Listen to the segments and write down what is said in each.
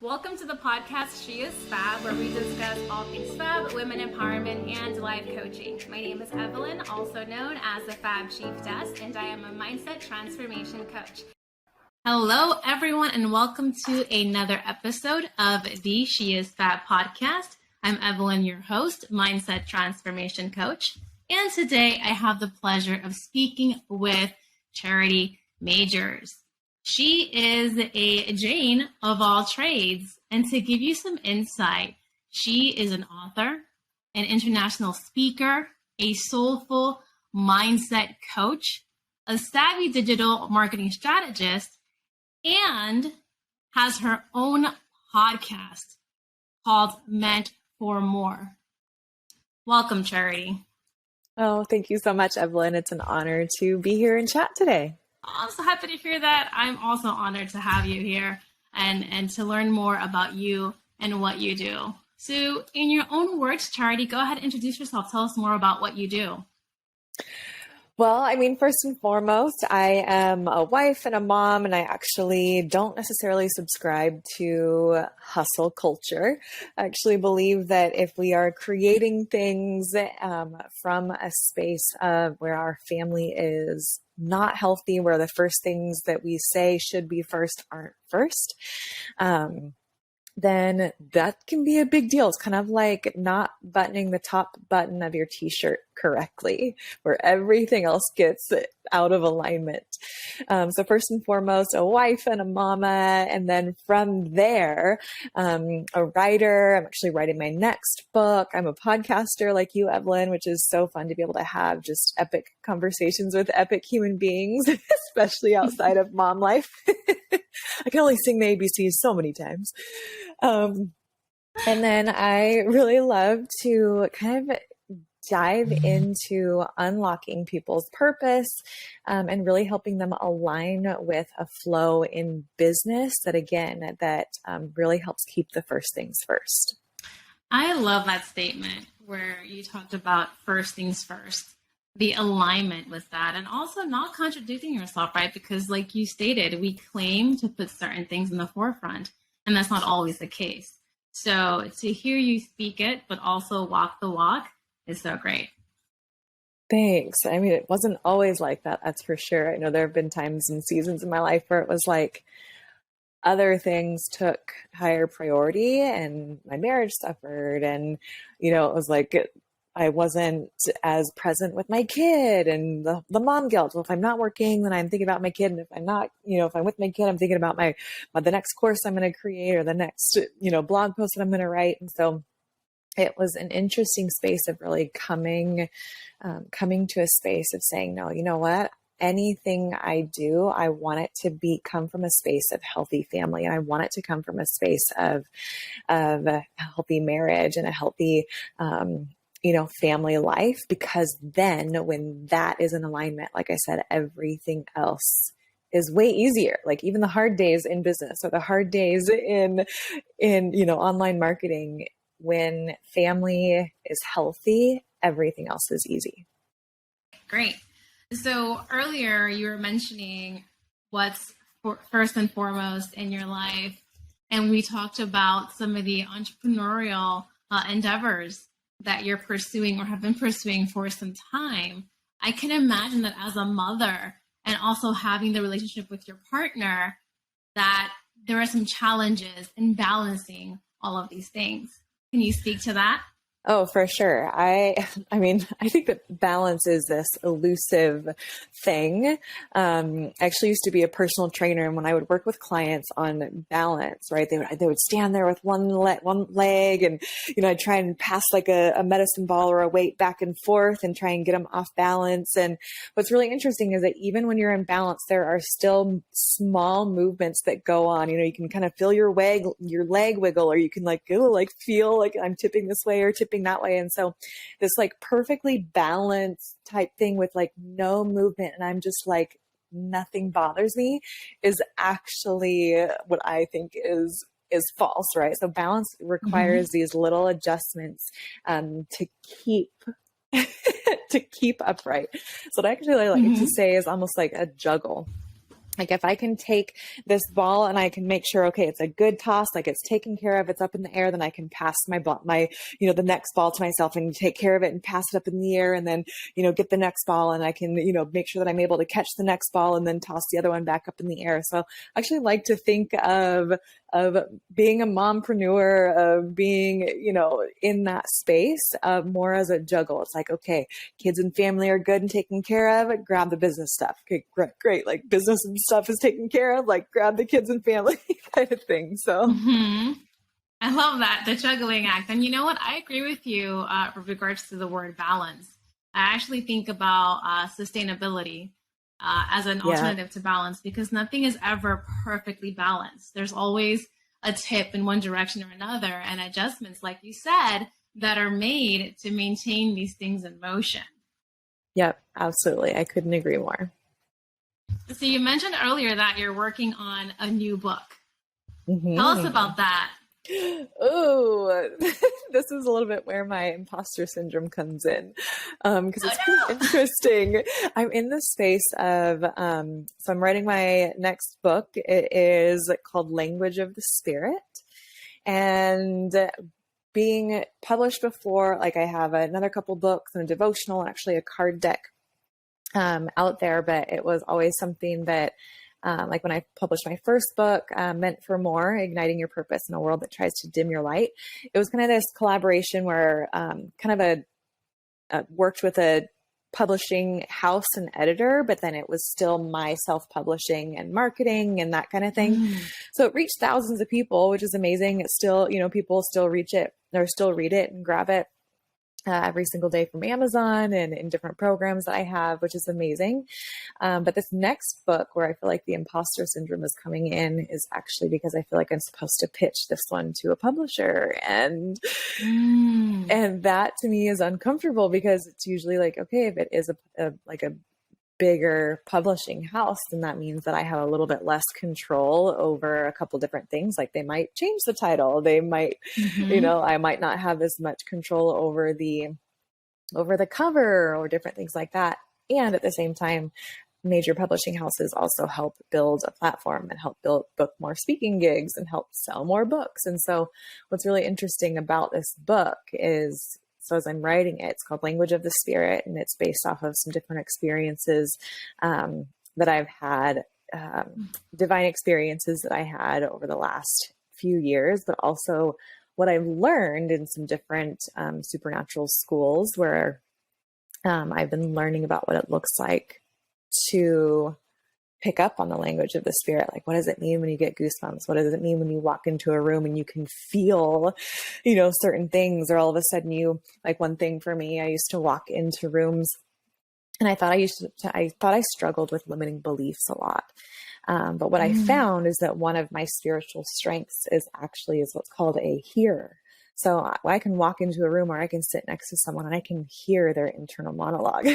Welcome to the podcast, She is Fab, where we discuss all things fab, women empowerment, and life coaching. My name is Evelyn, also known as the Fab Chieftess, and I am a mindset transformation coach. Hello, everyone, and welcome to another episode of the She is Fab podcast. I'm Evelyn, your host, mindset transformation coach, and today I have the pleasure of speaking with Charity Majors. She is a Jane of all trades, and to give you some insight, she is an author, an international speaker, a soulful mindset coach, a savvy digital marketing strategist, and has her own podcast called Meant for More. Welcome, Charity. Oh, thank you so much, Evelyn. It's an honor to be here and chat today. I'm so happy to hear that. I'm also honored to have you here and to learn more about you and what you do. So in your own words, Charity, go ahead and introduce yourself. Tell us more about what you do. Well, first and foremost, I am a wife and a mom, and I actually don't necessarily subscribe to hustle culture. I actually believe that if we are creating things from a space of where our family is not healthy, where the first things that we say should be first aren't first, then that can be a big deal. It's kind of like not buttoning the top button of your t-shirt correctly, where everything else gets out of alignment. So first and foremost, a wife and a mama. And then from there, a writer. I'm actually writing my next book. I'm a podcaster like you, Evelyn, which is so fun to be able to have just epic conversations with epic human beings, especially outside of mom life. I can only sing the ABCs so many times. And then I really love to kind of dive into unlocking people's purpose and really helping them align with a flow in business that really helps keep the first things first. I love that statement where you talked about first things first, the alignment with that, and also not contradicting yourself, right? Because like you stated, we claim to put certain things in the forefront, and that's not always the case. So to hear you speak it, but also walk the walk is so great. Thanks. It wasn't always like that, that's for sure. I know there have been times and seasons in my life where it was like other things took higher priority and my marriage suffered. And, it was like I wasn't as present with my kid and the mom guilt. Well, if I'm not working, then I'm thinking about my kid. And if I'm not, if I'm with my kid, I'm thinking about the next course I'm going to create or the next, blog post that I'm going to write. And so it was an interesting space of really coming to a space of saying, no, you know what? Anything I do, I want it to come from a space of healthy family. And I want it to come from a space of a healthy marriage and a healthy, family life, because then when that is in alignment, like I said, everything else is way easier. Like even the hard days in business or the hard days in online marketing, when family is healthy, everything else is easy. Great. So earlier you were mentioning what's first and foremost in your life. And we talked about some of the entrepreneurial endeavors that you're pursuing or have been pursuing for some time. I can imagine that as a mother and also having the relationship with your partner, that there are some challenges in balancing all of these things. Can you speak to that? Oh, for sure. I think that balance is this elusive thing. I actually used to be a personal trainer, and when I would work with clients on balance, right, they would stand there with one leg, and I'd try and pass like a medicine ball or a weight back and forth, and try and get them off balance. And what's really interesting is that even when you're in balance, there are still small movements that go on. You can kind of feel your leg wiggle, or you can feel like I'm tipping this way or tipping that way. And so this like perfectly balanced type thing with like no movement, and I'm just like, nothing bothers me, is actually what I think is false, right? So balance requires these little adjustments to keep to keep upright. So what I actually like to say is almost like a juggle. Like if I can take this ball and I can make sure, okay, it's a good toss, like it's taken care of, it's up in the air, then I can pass the next ball to myself and take care of it and pass it up in the air and then, get the next ball and I can, make sure that I'm able to catch the next ball and then toss the other one back up in the air. So I actually like to think of being a mompreneur, of being, in that space, more as a juggle. It's like, okay, kids and family are good and taken care of, grab the business stuff. Okay, great. Like business and stuff is taken care of, like grab the kids and family kind of thing. So I love that, the juggling act. And you know what? I agree with you with regards to the word balance. I actually think about sustainability as an alternative to balance, because nothing is ever perfectly balanced. There's always a tip in one direction or another, and adjustments, like you said, that are made to maintain these things in motion. Yep, absolutely. I couldn't agree more. So you mentioned earlier that you're working on a new book. Tell us about that. Oh, this is a little bit where my imposter syndrome comes in, because it's pretty interesting. I'm in the space of, so I'm writing my next book. It is called Language of the Spirit, and being published before, like I have another couple books and a devotional and actually a card deck out there, but it was always something that like when I published my first book, Meant for More, Igniting Your Purpose in a World That Tries to Dim Your Light. It was kind of this collaboration where worked with a publishing house and editor, but then it was still my self-publishing and marketing and that kind of thing. So it reached thousands of people, which is amazing. It's still, people still reach it or still read it and grab it every single day from Amazon and in different programs that I have, which is amazing. But this next book where I feel like the imposter syndrome is coming in is actually because I feel like I'm supposed to pitch this one to a publisher. And that to me is uncomfortable, because it's usually like, okay, if it is a bigger publishing house, then that means that I have a little bit less control over a couple different things. Like they might change the title. They might, I might not have as much control over the cover or different things like that. And at the same time, major publishing houses also help build a platform and help book more speaking gigs and help sell more books. And so what's really interesting about this book is, so as I'm writing it, it's called Language of the Spirit, and it's based off of some different experiences that I've had, divine experiences that I had over the last few years, but also what I've learned in some different supernatural schools where I've been learning about what it looks like to pick up on the language of the spirit. Like, what does it mean when you get goosebumps? What does it mean when you walk into a room and you can feel, certain things, or all of a sudden like one thing for me, I used to walk into rooms and I thought I struggled with limiting beliefs a lot. But what I found is that one of my spiritual strengths is what's called a hearer. So I can walk into a room or I can sit next to someone and I can hear their internal monologue.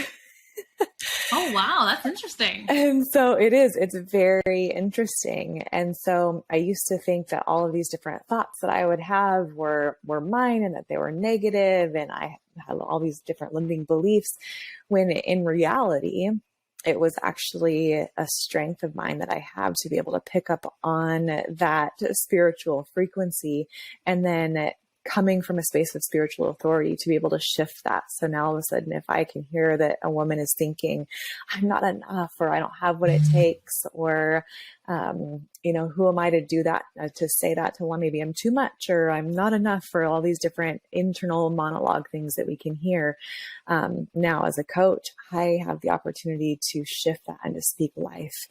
Oh, wow. That's interesting. And so it's very interesting. And so I used to think that all of these different thoughts that I would have were mine and that they were negative, and I had all these different limiting beliefs, when in reality, it was actually a strength of mine that I have to be able to pick up on that spiritual frequency, and then coming from a space of spiritual authority to be able to shift that. So now all of a sudden, if I can hear that a woman is thinking, I'm not enough, or I don't have what it takes, or, who am I to do that, to say that to one, maybe I'm too much, or I'm not enough, for all these different internal monologue things that we can hear. Now as a coach, I have the opportunity to shift that and to speak life,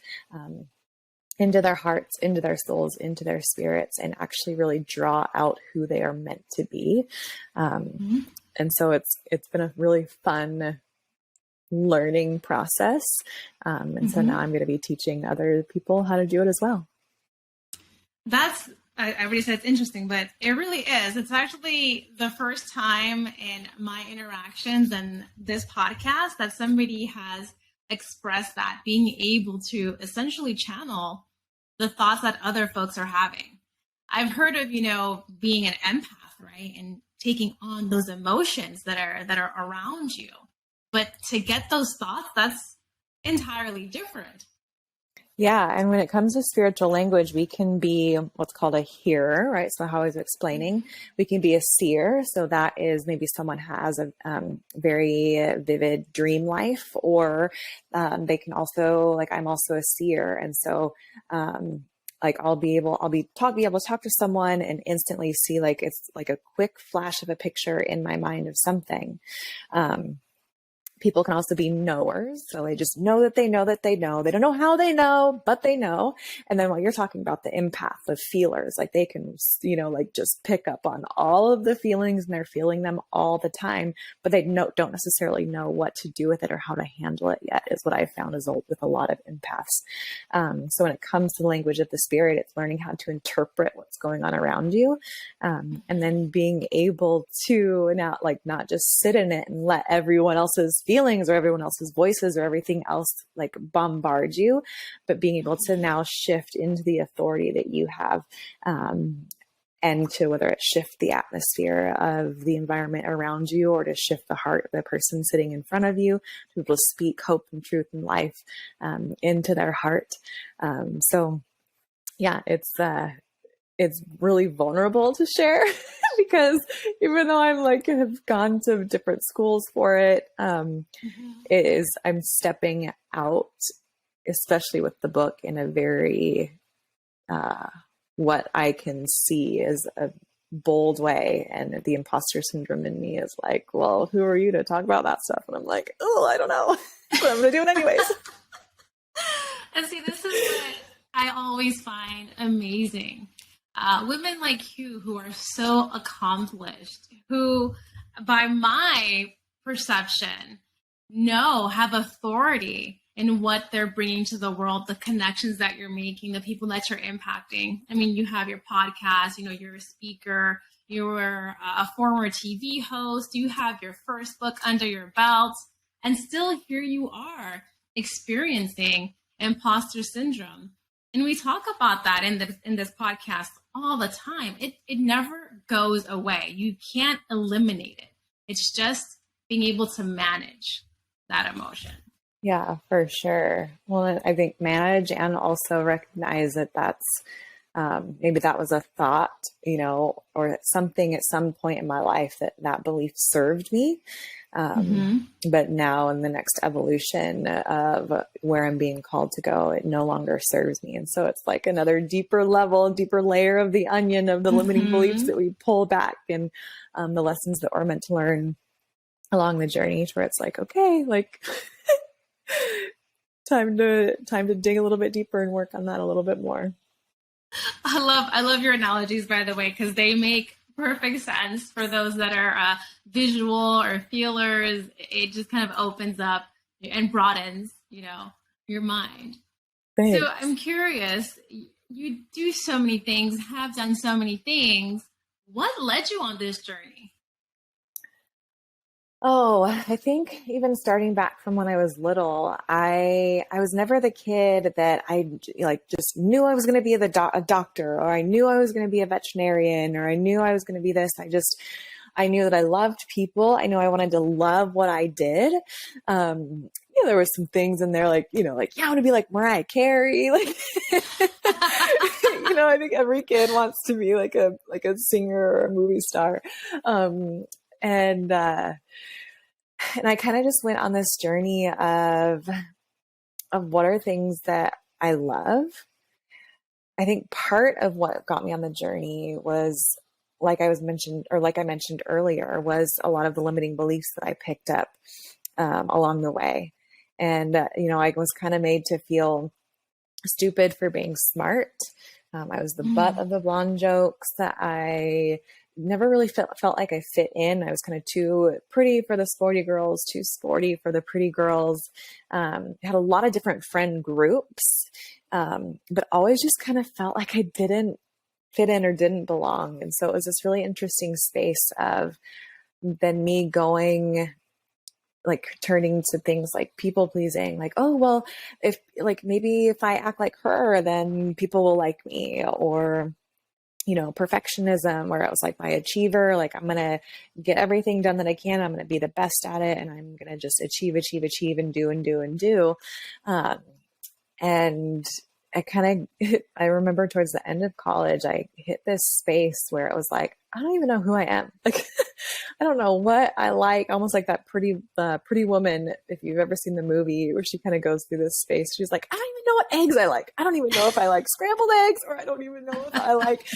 into their hearts, into their souls, into their spirits, and actually really draw out who they are meant to be. And so it's been a really fun learning process. And so now I'm going to be teaching other people how to do it as well. I already said it's interesting, but it really is. It's actually the first time in my interactions and this podcast that somebody has expressed that, being able to essentially channel the thoughts that other folks are having. I've heard of, being an empath, right? And taking on those emotions that are around you. But to get those thoughts, that's entirely different. Yeah, and when it comes to spiritual language, we can be what's called a hearer, right? So how I was explaining, we can be a seer. So that is maybe someone has a very vivid dream life, or they can also, like, I'm also a seer, and so like be able to talk to someone and instantly see, like, it's like a quick flash of a picture in my mind of something. Um, People can also be knowers. So they just know that they know that they know. They don't know how they know, but they know. And then while you're talking about the empath, the feelers, like they can, like just pick up on all of the feelings and they're feeling them all the time, but they don't necessarily know what to do with it or how to handle it yet, is what I found is with a lot of empaths. So when it comes to the language of the spirit, it's learning how to interpret what's going on around you. And then being able to now, like, not just sit in it and let everyone else's feelings or everyone else's voices or everything else like bombard you, but being able to now shift into the authority that you have, and to whether it shift the atmosphere of the environment around you or to shift the heart of the person sitting in front of you, to be able to speak hope and truth and life into their heart. So yeah, it's really vulnerable to share because even though I'm like have gone to different schools for it, I'm stepping out, especially with the book, in a very what I can see is a bold way, and the imposter syndrome in me is like, well, who are you to talk about that stuff? And I'm like, oh, I don't know, but I'm gonna do it anyways. And see, this is what I always find amazing. Women like you who are so accomplished, who, by my perception, have authority in what they're bringing to the world, the connections that you're making, the people that you're impacting. I mean, you have your podcast, you're a speaker, you're a former TV host, you have your first book under your belt, and still here you are experiencing imposter syndrome. And we talk about that in this podcast all the time. It never goes away. You can't eliminate it. It's just being able to manage that emotion. Yeah, for sure. Well, I think manage and also recognize that that's maybe that was a thought, or something at some point in my life that belief served me. But now in the next evolution of where I'm being called to go, it no longer serves me. And so it's like another deeper layer of the onion of the limiting beliefs that we pull back, and the lessons that we're meant to learn along the journey, where it's like, okay, like time to dig a little bit deeper and work on that a little bit more. I love your analogies, by the way, because they make perfect sense for those that are visual or feelers. It just kind of opens up and broadens, your mind. Thanks. So I'm curious, you do so many things, have done so many things. What led you on this journey? Oh, I think even starting back from when I was little, I was never the kid that I like just knew I was going to be a doctor, or I knew I was going to be a veterinarian, or I knew I was going to be this. I knew that I loved people. I knew I wanted to love what I did. There were some things in there like, yeah, I want to be like Mariah Carey. Like, I think every kid wants to be like a singer or a movie star. And I kind of just went on this journey of what are things that I love. I think part of what got me on the journey was, like I mentioned earlier, was a lot of the limiting beliefs that I picked up along the way. And, I was kind of made to feel stupid for being smart. I was the butt of the blonde jokes, that I never really felt like I fit in. I was kind of too pretty for the sporty girls, too sporty for the pretty girls. Had a lot of different friend groups, but always just kind of felt like I didn't fit in or didn't belong. And so it was this really interesting space of then me turning to things like people pleasing, like, oh, well, maybe if I act like her, then people will like me, or perfectionism, where it was like my achiever, like I'm going to get everything done that I can. I'm going to be the best at it. And I'm going to just achieve and do. And I kind of, I remember towards the end of college, I hit this space where it was like, I don't even know who I am. Like, I don't know what I like. Almost like that pretty woman. If you've ever seen the movie where she kind of goes through this space, she's like, I don't even know what eggs I like. I don't even know if I like scrambled eggs, or I don't even know if I like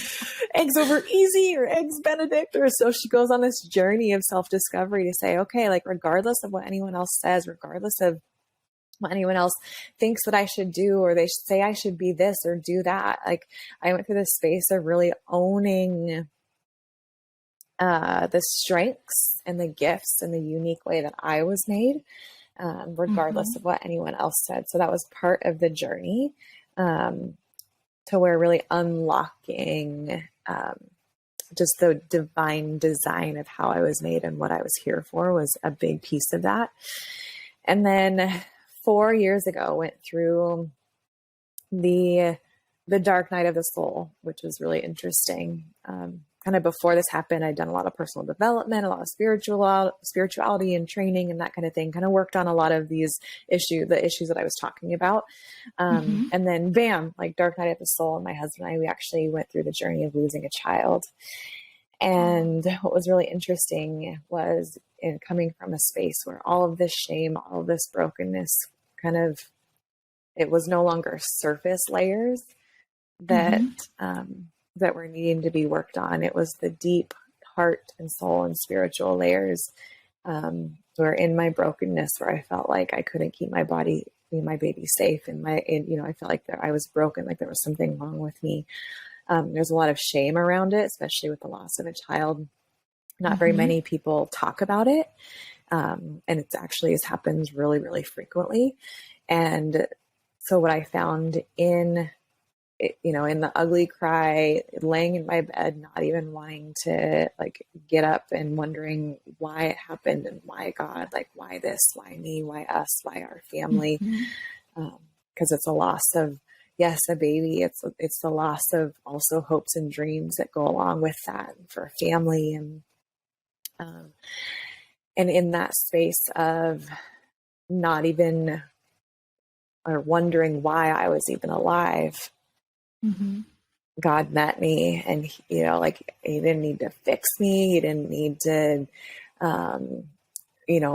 eggs over easy or eggs Benedict. Or so she goes on this journey of self-discovery to say, okay, like regardless of what anyone else says, regardless of what anyone else thinks that I should do, or they say I should be this or do that. Like I went through this space of really owning the strengths and the gifts and the unique way that I was made, regardless of what anyone else said. So that was part of the journey, to where really unlocking just the divine design of how I was made and what I was here for was a big piece of that. And then 4 years ago, went through the dark night of the soul, which was really interesting. Kind of before this happened, I'd done a lot of personal development, a lot of spirituality and training and that kind of thing. Kind of worked on a lot of the issues that I was talking about. And then bam, like dark night of the soul. And my husband and I, we actually went through the journey of losing a child. And what was really interesting was in coming from a space where all of this shame, all of this brokenness kind of, it was no longer surface layers that, that were needing to be worked on. It was the deep heart and soul and spiritual layers, where in my brokenness, where I felt like I couldn't keep my baby safe, and I felt like I was broken, like there was something wrong with me. There's a lot of shame around it, especially with the loss of a child. Not very many people talk about it. And it actually has happened really, really frequently. And so what I found in the ugly cry, laying in my bed, not even wanting to like get up and wondering why it happened and why God, like why this, why me, why us, why our family. Because it's a loss of, yes, a baby. It's the loss of also hopes and dreams that go along with that for a family. And in that space of not even or wondering why I was even alive, God met me, and he didn't need to fix me. He didn't need to,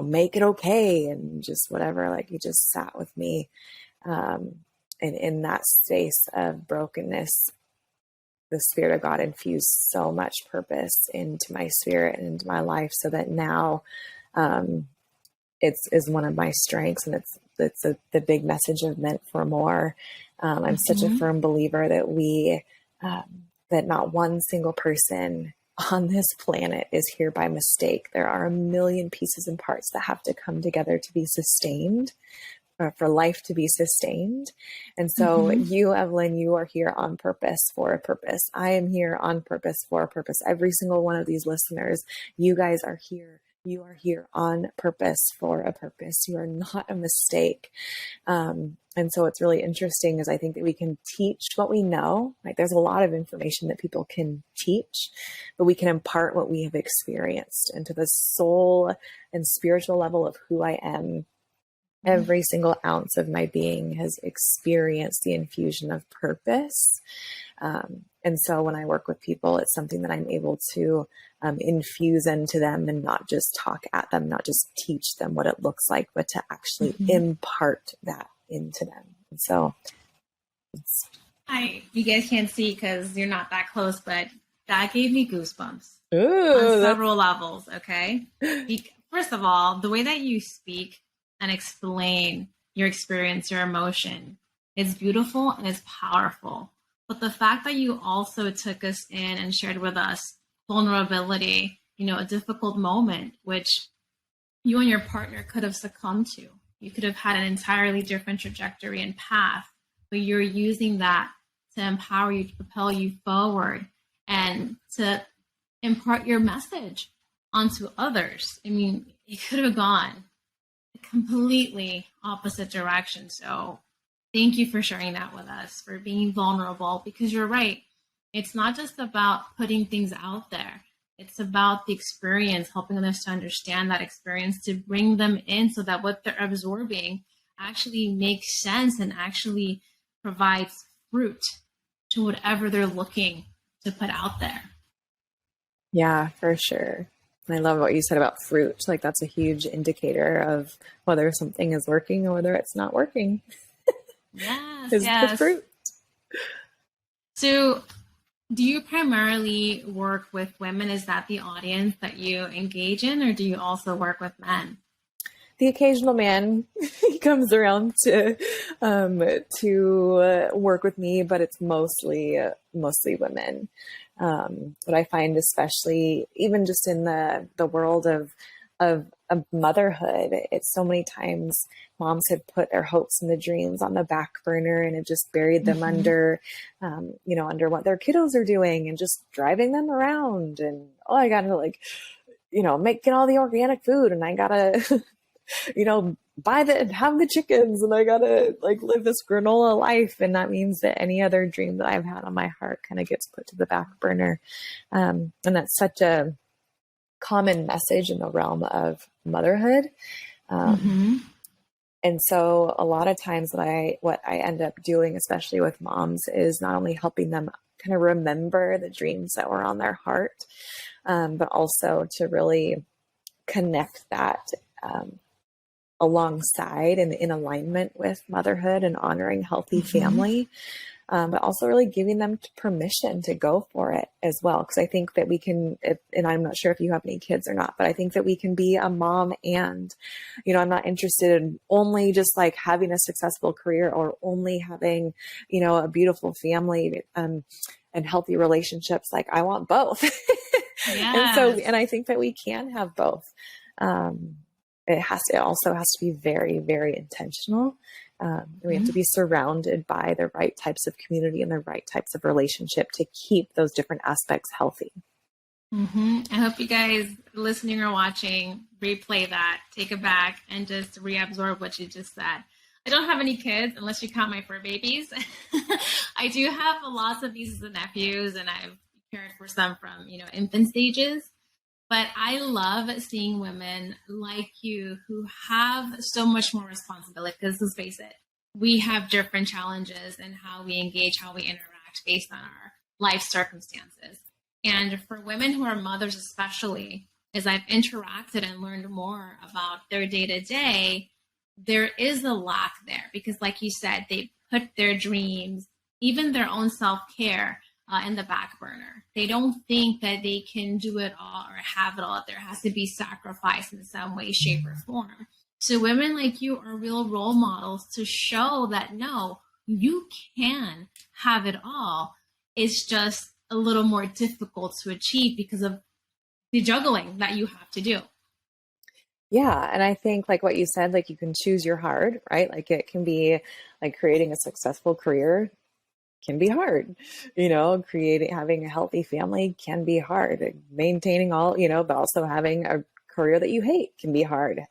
make it okay and just whatever. Like he just sat with me. And in that space of brokenness, the Spirit of God infused so much purpose into my spirit and into my life, so that now it's one of my strengths, and it's the big message of Meant for More. I'm such a firm believer that that not one single person on this planet is here by mistake. There are a million pieces and parts that have to come together to be sustained, for life to be sustained. And so you, Evelyn, you are here on purpose for a purpose. I am here on purpose for a purpose. Every single one of these listeners, you guys are here. You are here on purpose for a purpose. You are not a mistake. And so what's really interesting is I think that we can teach what we know. Like there's a lot of information that people can teach, but we can impart what we have experienced into the soul and spiritual level of who I am. Every single ounce of my being has experienced the infusion of purpose. And so when I work with people, it's something that I'm able to infuse into them, and not just talk at them, not just teach them what it looks like, but to actually impart that into them. And so you guys can't see because you're not that close, but that gave me goosebumps on several levels. Okay. First of all, the way that you speak and explain your experience, your emotion, is beautiful and it's powerful. But the fact that you also took us in and shared with us vulnerability, a difficult moment, which you and your partner could have succumbed to. You could have had an entirely different trajectory and path, but you're using that to empower you, to propel you forward, and to impart your message onto others. I mean, it could have gone completely opposite direction. So thank you for sharing that with us, for being vulnerable, because you're right. It's not just about putting things out there. It's about the experience, helping others to understand that experience, to bring them in so that what they're absorbing actually makes sense and actually provides fruit to whatever they're looking to put out there. Yeah, for sure. And I love what you said about fruit. Like that's a huge indicator of whether something is working or whether it's not working. Yes, Is the yes. fruit. So do you primarily work with women? Is that the audience that you engage in, or do you also work with men? The occasional man he comes around to work with me, but it's mostly women. What I find, especially even just in the world of motherhood, it's so many times moms have put their hopes and the dreams on the back burner and have just buried them under, under what their kiddos are doing and just driving them around. And I gotta making all the organic food, and I gotta have the chickens, and I gotta live this granola life. And that means that any other dream that I've had on my heart kind of gets put to the back burner. And that's such a common message in the realm of motherhood. And so a lot of times what I end up doing, especially with moms, is not only helping them kind of remember the dreams that were on their heart, but also to really connect that alongside and in alignment with motherhood and honoring healthy family, but also really giving them permission to go for it as well. Because I think that we can, and I'm not sure if you have any kids or not, but I think that we can be a mom and, I'm not interested in only just having a successful career or only having, a beautiful family and healthy relationships. I want both. Yes. And I think that we can have both. It also has to be very, very intentional. We have to be surrounded by the right types of community and the right types of relationship to keep those different aspects healthy. I hope you guys listening or watching replay that, take it back, and just reabsorb what you just said. I don't have any kids unless you count my fur babies. I do have lots of nieces and nephews, and I've cared for some from infant stages. But I love seeing women like you who have so much more responsibility, because let's face it, we have different challenges in how we engage, how we interact based on our life circumstances. And for women who are mothers especially, as I've interacted and learned more about their day-to-day, there is a lack there because, like you said, they put their dreams, even their own self-care, in the back burner. They don't think that they can do it all or have it all. There has to be sacrifice in some way, shape, or form. So women like you are real role models to show that no, you can have it all. It's just a little more difficult to achieve because of the juggling that you have to do. Yeah. And I think what you said, you can choose your hard, right? it can be creating a successful career can be hard, having a healthy family can be hard, maintaining all, but also having a career that you hate can be hard,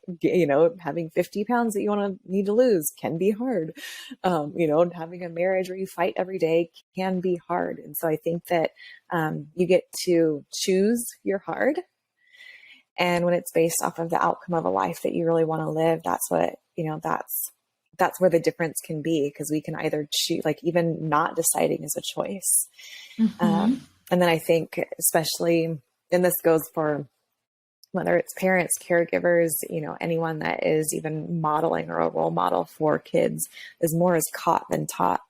having 50 pounds that you need to lose can be hard, having a marriage where you fight every day can be hard. And so I think that you get to choose your hard. And when it's based off of the outcome of a life that you really want to live, that's what, that's where the difference can be, because we can either choose, even not deciding is a choice. And then I think especially, and this goes for whether it's parents, caregivers, anyone that is even modeling or a role model for kids, is more is caught than taught.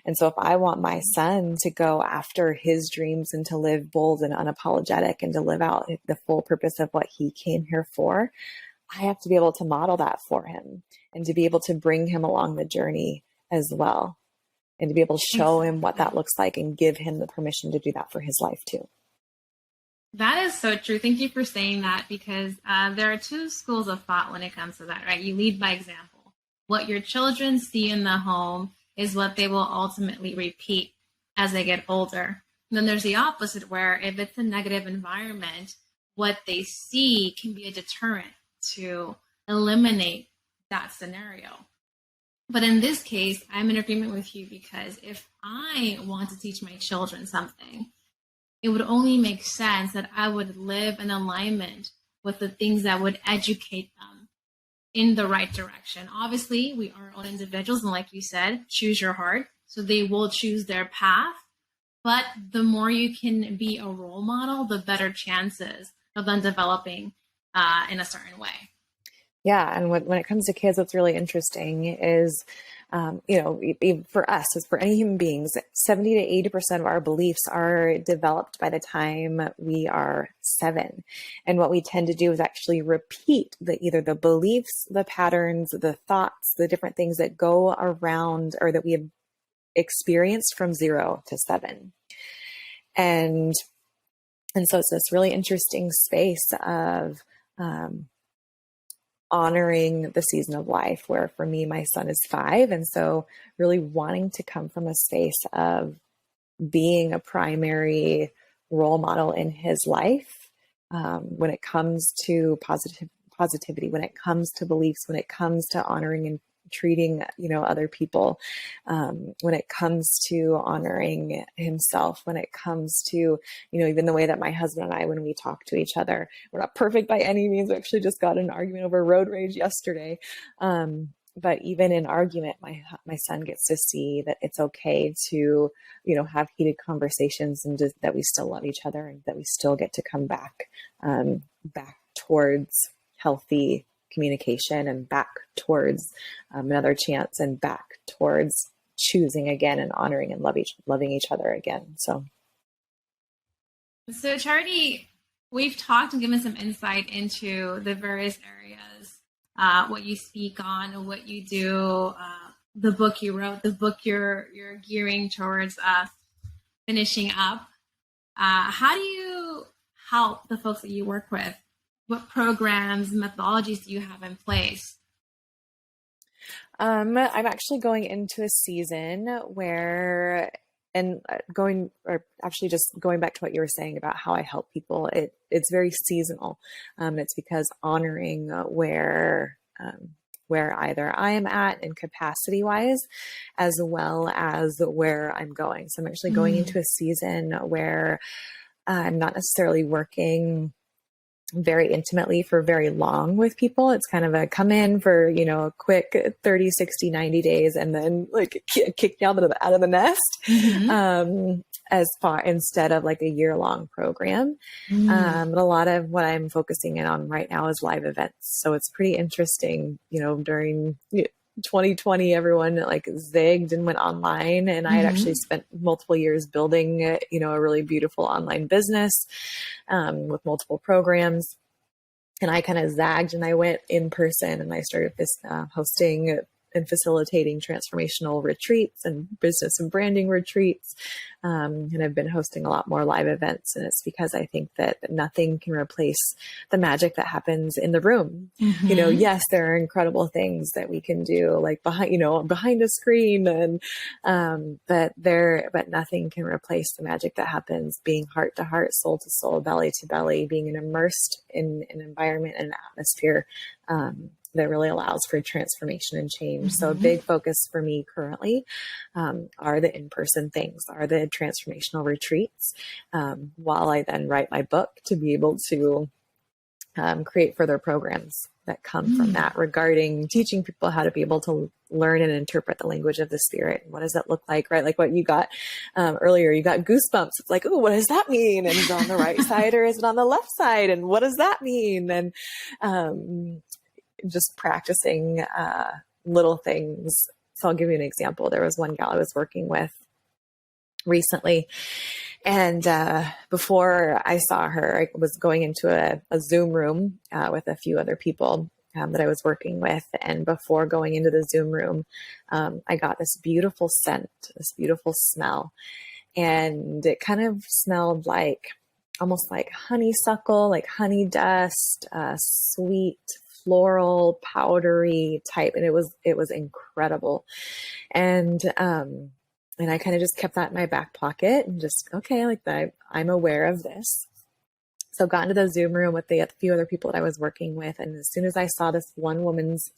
And so if I want my son to go after his dreams and to live bold and unapologetic and to live out the full purpose of what he came here for, I have to be able to model that for him and to be able to bring him along the journey as well, and to be able to show him what that looks like and give him the permission to do that for his life too. That is so true. Thank you for saying that, because there are two schools of thought when it comes to that, right? You lead by example. What your children see in the home is what they will ultimately repeat as they get older. And then there's the opposite, where if it's a negative environment, what they see can be a deterrent to eliminate that scenario. But in this case, I'm in agreement with you, because if I want to teach my children something, it would only make sense that I would live in alignment with the things that would educate them in the right direction. Obviously, we are our own individuals, and like you said, choose your heart. so they will choose their path. But the more you can be a role model, the better chances of them developing in a certain way. Yeah, and when it comes to kids, what's really interesting is, for us, as for any human beings, 70 to 80% of our beliefs are developed by the time we are 7. And what we tend to do is actually repeat either the beliefs, the patterns, the thoughts, the different things that go around or that we have experienced from 0 to 7. And so it's this really interesting space of, honoring the season of life, where for me, my son is 5. And so really wanting to come from a space of being a primary role model in his life, when it comes to positivity, when it comes to beliefs, when it comes to honoring and treating, other people, when it comes to honoring himself, when it comes to, even the way that my husband and I, when we talk to each other, we're not perfect by any means. We actually just got in an argument over road rage yesterday. But even in argument, my son gets to see that it's okay to, have heated conversations, and just that we still love each other, and that we still get to come back towards healthy communication, and back towards another chance, and back towards choosing again and honoring and loving each other again. So Charity, we've talked and given some insight into the various areas, what you speak on, what you do, the book you wrote, the book you're gearing towards finishing up. How do you help the folks that you work with? What programs, methodologies do you have in place? I'm actually going into a season where, just going back to what you were saying about how I help people, it's very seasonal. It's because honoring where either I am at in capacity wise, as well as where I'm going. So I'm actually going into a season where I'm not necessarily working very intimately for very long with people. It's kind of a come in for, a quick 30, 60, 90 days, and then like kick you out of the nest, instead of like a year-long program. But a lot of what I'm focusing in on right now is live events. So it's pretty interesting, during 2020, everyone like zigged and went online, and I had actually spent multiple years building, a really beautiful online business with multiple programs. And I kind of zagged, and I went in person, and I started hosting and facilitating transformational retreats and business and branding retreats. And I've been hosting a lot more live events. And it's because I think that nothing can replace the magic that happens in the room. Yes, there are incredible things that we can do, like behind a screen, and but nothing can replace the magic that happens being heart to heart, soul to soul, belly to belly, being immersed in an environment and an atmosphere that really allows for transformation and change. So a big focus for me currently are the in-person things, are the transformational retreats, while I then write my book to be able to create further programs that come from that, regarding teaching people how to be able to learn and interpret the language of the spirit. And what does that look like, right? Like what you got earlier, you got goosebumps. It's like, oh, what does that mean? And is it on the right side or is it on the left side? And what does that mean? And just practicing little things. So I'll give you an example. There was one gal I was working with recently, and before I saw her, I was going into a Zoom room with a few other people that I was working with. And before going into the Zoom room, I got this beautiful scent, this beautiful smell. And it kind of smelled like, almost like honeysuckle, like honey dust, sweet, floral, powdery type. And it was incredible. And I kind of just kept that in my back pocket and just, okay, like that, I'm aware of this. So got into the Zoom room with a few other people that I was working with. And as soon as I saw this one woman's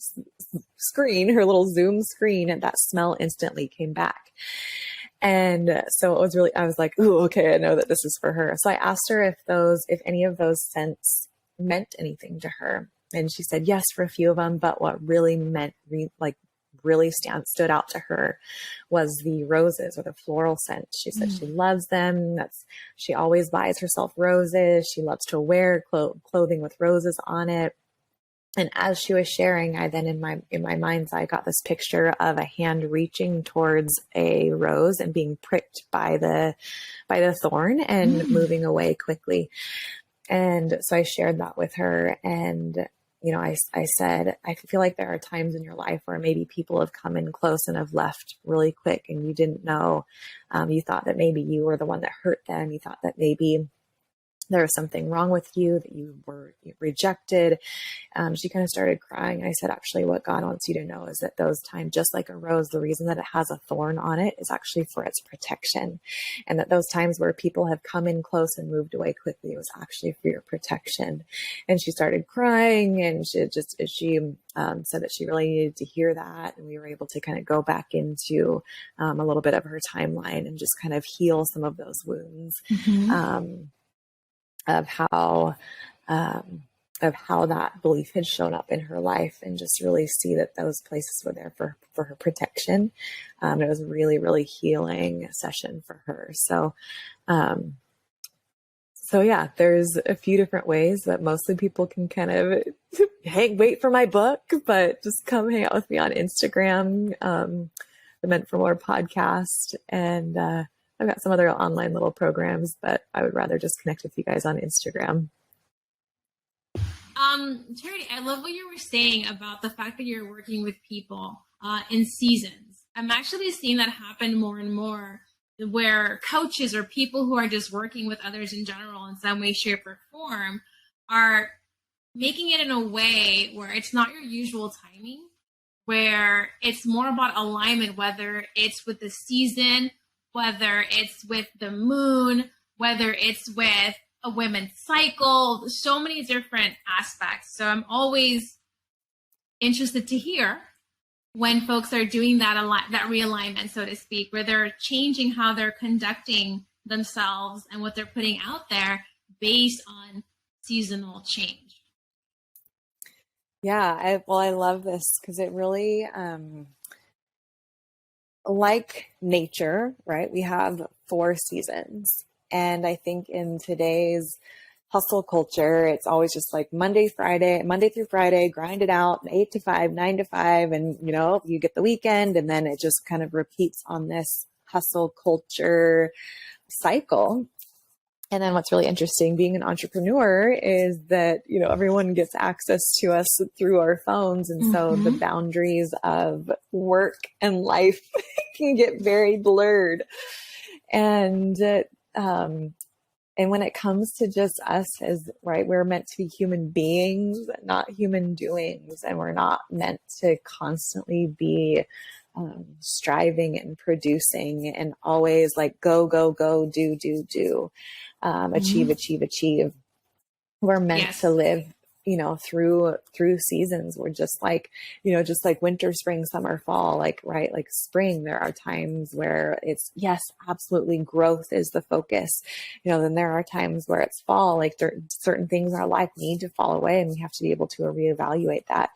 screen, her little Zoom screen, and that smell instantly came back. And so it was really, I was like, ooh, okay, I know that this is for her. So I asked her if any of those scents meant anything to her. And she said, yes, for a few of them, but what really meant really stood out to her was the roses or the floral scent. She said she loves them. She always buys herself roses. She loves to wear clothing with roses on it. And as she was sharing, I then in my mind's eye got this picture of a hand reaching towards a rose and being pricked by the thorn and moving away quickly. And so I shared that with her, and I said, I feel like there are times in your life where maybe people have come in close and have left really quick, and you didn't know. You thought that maybe you were the one that hurt them. You thought that maybe there was something wrong with you, that you were rejected. She kind of started crying. And I said, actually, what God wants you to know is that those times, just like a rose, the reason that it has a thorn on it is actually for its protection. And that those times where people have come in close and moved away quickly, it was actually for your protection. And she started crying, and she said that she really needed to hear that. And we were able to kind of go back into a little bit of her timeline and just kind of heal some of those wounds. Of how that belief had shown up in her life, and just really see that those places were there for her protection. It was a really, really healing session for her. So yeah, there's a few different ways that mostly people can kind of wait for my book, but just come hang out with me on Instagram, the Meant for More podcast. And, I've got some other online little programs, but I would rather just connect with you guys on Instagram. Charity, I love what you were saying about the fact that you're working with people in seasons. I'm actually seeing that happen more and more, where coaches or people who are just working with others in general in some way, shape, or form are making it in a way where it's not your usual timing, where it's more about alignment, whether it's with the season, whether it's with the moon, whether it's with a women's cycle, so many different aspects. So I'm always interested to hear when folks are doing that realignment, so to speak, where they're changing how they're conducting themselves and what they're putting out there based on seasonal change. Yeah, I love this because it really, like nature, right? We have 4 seasons. And I think in today's hustle culture, it's always just like Monday through Friday, grind it out, 8 to 5, 9 to 5. And, you get the weekend, and then it just kind of repeats on this hustle culture cycle. And then what's really interesting being an entrepreneur is that, everyone gets access to us through our phones. And so the boundaries of work and life can get very blurred. And when it comes to just us we're meant to be human beings, not human doings. And we're not meant to constantly be striving and producing and always like go, do. Achieve. We're meant to live, through seasons. We're just like winter, spring, summer, fall, like spring. There are times where it's, yes, absolutely, growth is the focus. Then there are times where it's fall, like certain things in our life need to fall away, and we have to be able to reevaluate that.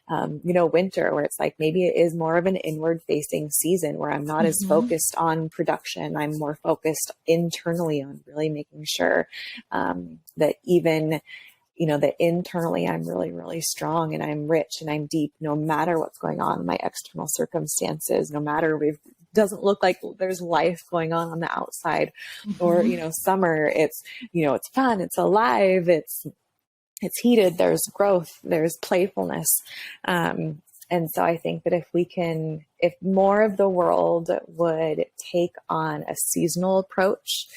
Winter, where it's like, maybe it is more of an inward facing season where I'm not as focused on production. I'm more focused internally on really making sure that even that internally I'm really, really strong, and I'm rich, and I'm deep, no matter what's going on in my external circumstances, no matter it doesn't look like there's life going on the outside. Or, summer, it's, it's fun, it's alive, it's heated, there's growth, there's playfulness. And so I think that if more of the world would take on a seasonal approach,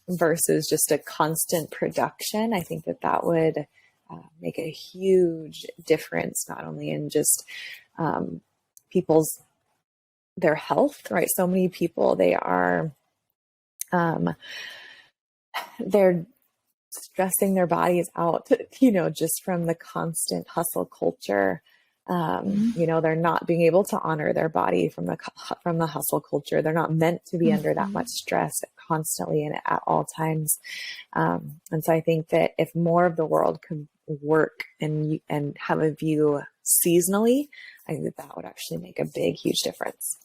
versus just a constant production, I think that would make a huge difference, not only in just their health, right? So many people, they're stressing their bodies out, just from the constant hustle culture. They're not being able to honor their body from the hustle culture. They're not meant to be under that much stress constantly and at all times. And so I think that if more of the world could work and have a view seasonally, I think that would actually make a big, huge difference.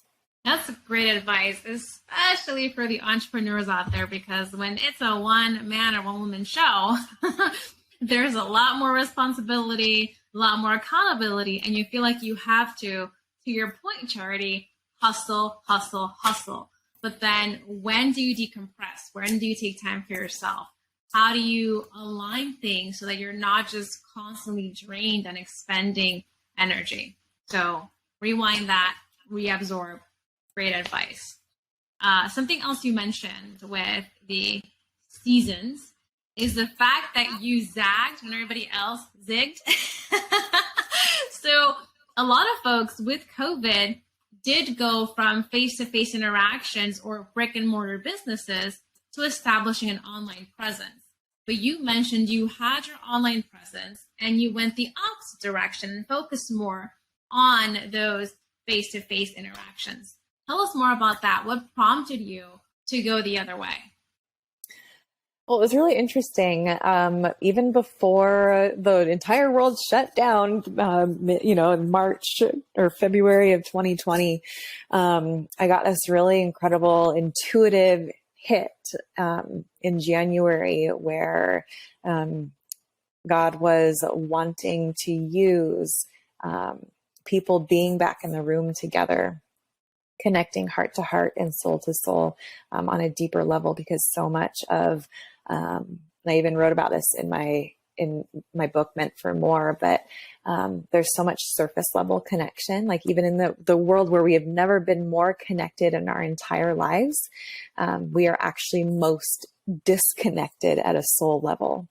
That's great advice, especially for the entrepreneurs out there, because when it's a one man or one woman show, there's a lot more responsibility, a lot more accountability, and you feel like you have to your point, Charity, hustle, hustle, hustle. But then when do you decompress? When do you take time for yourself? How do you align things so that you're not just constantly drained and expending energy? So rewind that, reabsorb. Great advice. Something else you mentioned with the seasons is the fact that you zagged when everybody else zigged. So a lot of folks with COVID did go from face-to-face interactions or brick and mortar businesses to establishing an online presence. But you mentioned you had your online presence and you went the opposite direction and focused more on those face-to-face interactions. Tell us more about that. What prompted you to go the other way? Well, it was really interesting. Even before the entire world shut down, in March or February of 2020, I got this really incredible intuitive hit in January where God was wanting to use people being back in the room together, connecting heart to heart and soul to soul on a deeper level, because so much of and I even wrote about this in my book Meant for More, but there's so much surface level connection, like even in the world where we have never been more connected in our entire lives, we are actually most disconnected at a soul level.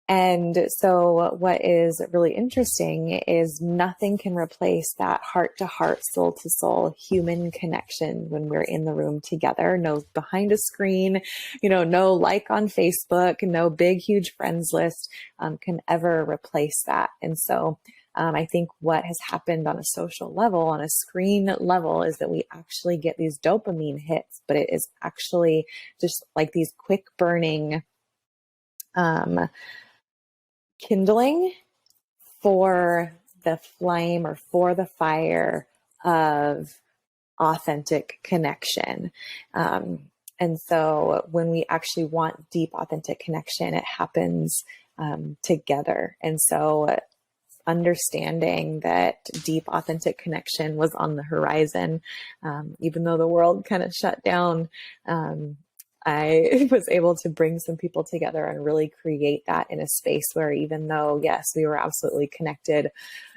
And so what is really interesting is nothing can replace that heart to heart, soul to soul human connection when we're in the room together. No behind a screen, no like on Facebook, no big, huge friends list can ever replace that. And so I think what has happened on a social level, on a screen level, is that we actually get these dopamine hits, but it is actually just like these quick burning, kindling for the flame or for the fire of authentic connection. And so when we actually want deep, authentic connection, it happens together. And so understanding that deep, authentic connection was on the horizon, even though the world kind of shut down, I was able to bring some people together and really create that in a space where, even though, yes, we were absolutely connected,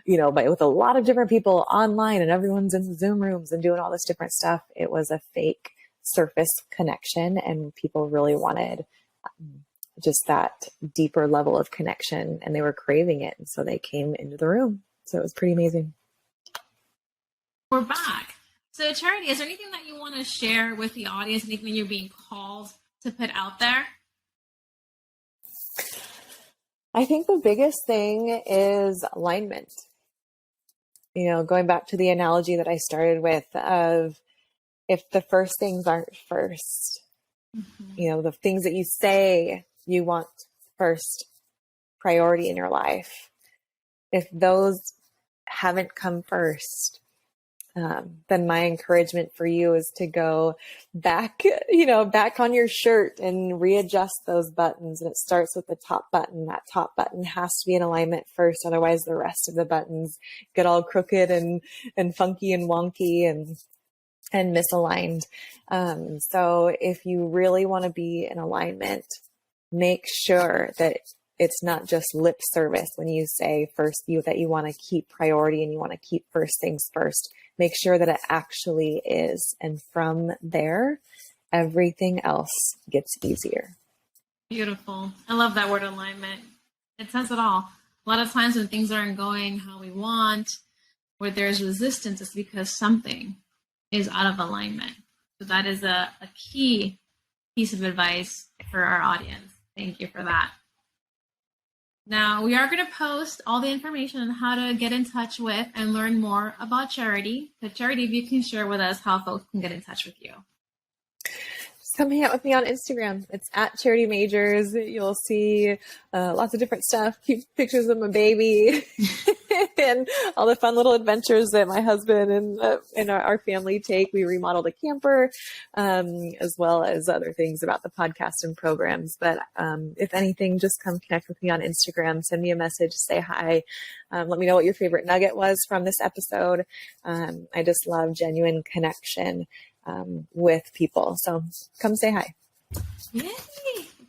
but with a lot of different people online and everyone's in the Zoom rooms and doing all this different stuff, it was a fake surface connection, and people really wanted just that deeper level of connection, and they were craving it. And so they came into the room. So it was pretty amazing. We're back. So Charity, is there anything that you want to share with the audience, anything you're being called to put out there? I think the biggest thing is alignment. Going back to the analogy that I started with of if the first things aren't first, the things that you say you want first priority in your life, if those haven't come first, then my encouragement for you is to go back on your shirt and readjust those buttons. And it starts with the top button. That top button has to be in alignment first. Otherwise, the rest of the buttons get all crooked and funky and wonky and misaligned. So if you really want to be in alignment, make sure that it's not just lip service when you say that you want to keep priority and you want to keep first things first. Make sure that it actually is. And from there, everything else gets easier. Beautiful. I love that word, alignment. It says it all. A lot of times when things aren't going how we want, where there's resistance, it's because something is out of alignment. So that is a key piece of advice for our audience. Thank you for that. Now, we are going to post all the information on how to get in touch with and learn more about Charity. So, Charity, if you can share with us how folks can get in touch with you. Just come hang out with me on Instagram. It's at Charity Majors. You'll see lots of different stuff, cute pictures of my baby, and all the fun little adventures that my husband and our family take. We remodeled a camper, as well as other things about the podcast and programs. But if anything, just come connect with me on Instagram. Send me a message, say hi. Let me know what your favorite nugget was from this episode. I just love genuine connection with people. So come say hi. Yay!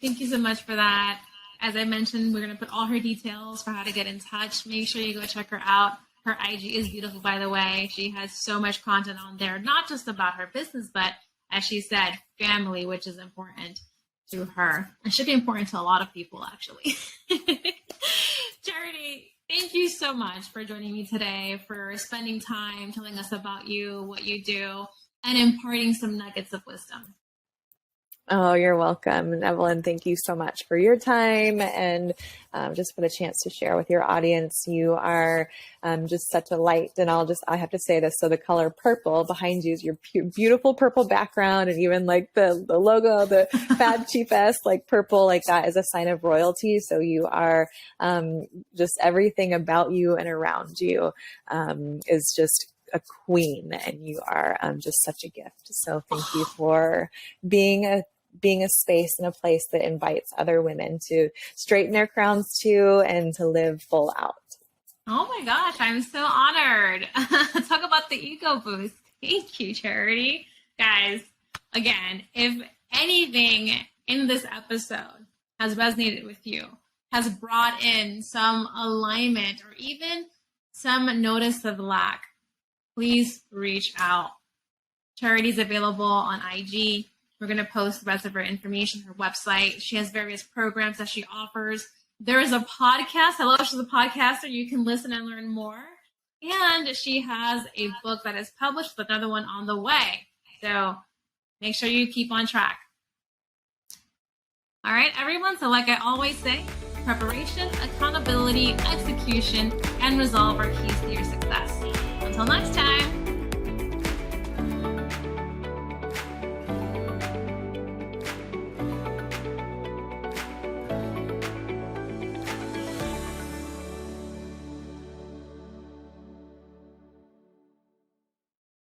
Thank you so much for that. As I mentioned, we're going to put all her details for how to get in touch. Make sure you go check her out. Her IG is beautiful, by the way. She has so much content on there, not just about her business, but as she said, family, which is important to her and should be important to a lot of people, actually. Charity, thank you so much for joining me today, for spending time telling us about you, what you do, and imparting some nuggets of wisdom. Oh, you're welcome. And Evelyn, thank you so much for your time and just for the chance to share with your audience. You are just such a light. And I have to say this. So the color purple behind you is your beautiful purple background. And even like the logo, the Fab Chief S, like purple, like that is a sign of royalty. So you are just everything about you and around you is just a queen, and you are just such a gift. So thank you for being a space and a place that invites other women to straighten their crowns too and to live full out. Oh my gosh, I'm so honored. Talk about the ego boost. Thank you, Charity. Guys, again, if anything in this episode has resonated with you, has brought in some alignment or even some notice of lack, please reach out. Charity's available on IG. We're going to post the rest of her information, her website. She has various programs that she offers. There is a podcast. Hello, she's a podcaster. You can listen and learn more. And she has a book that is published with another one on the way. So make sure you keep on track. All right, everyone. So like I always say, preparation, accountability, execution, and resolve are keys to your success. Until next time.